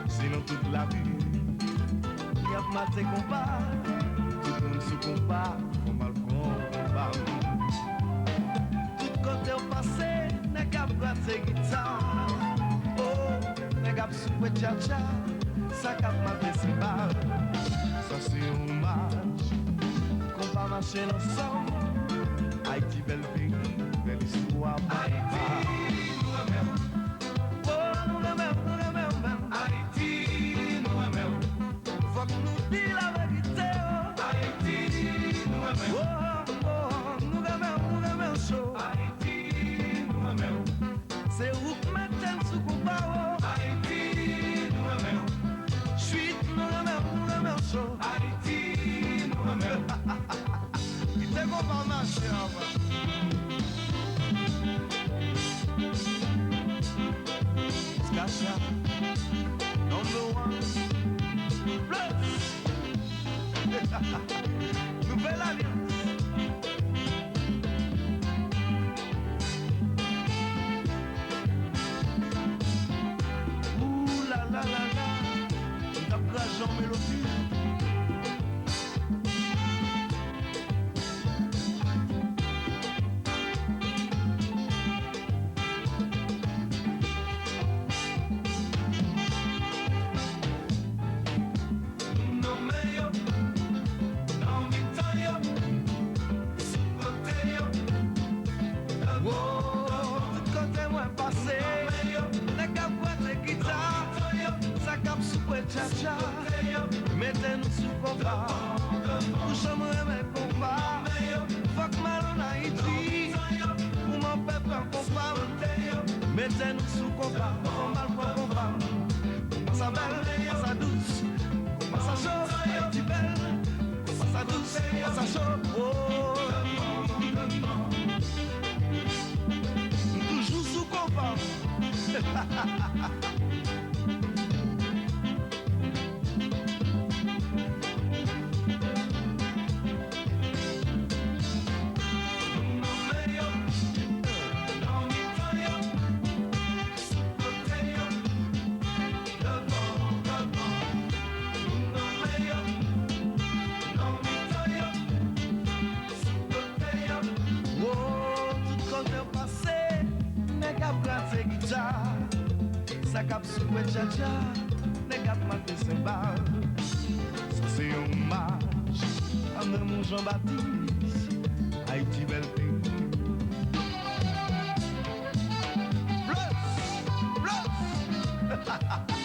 Sinon toute la vie, y a maté compas, tout le monde se compare, faut mal compas. Tout côté au passé, n'est qu'à brasser guitare. Oh, n'est qu'à souper tcha-tcha, ça qu'à maté ses balles. Ça c'est un hommage, qu'on va marcher ensemble. Haïti, belle pays, belle histoire. Haïti, nous-mêmes. C'est où que maintenant sous combat. Haïti, nous-mêmes. Suite, nous-mêmes, chaud. Haïti, nous-mêmes. Il te combat marcher en bas. Scacha, number one. Nouvelle alliance. Ouh la la la la, d'après Jean Mélodie. Tcha-tcha, mettez-nous sous combat. Pour chambre mes combats. Fuck mal en Haïti. Pour mon peuple en combat. Mettez-nous sous combat. On mal pour combat. Massa belle, massa douce. Massa chaud, Haïti belle. Massa douce, massa chaud. Oh. Toujours sous combat. Ça cap souper tcha-tcha, les gars maté cymbales. Ça c'est un hommage à mon Jean-Baptiste, Haïti belle pays. Plus, plus.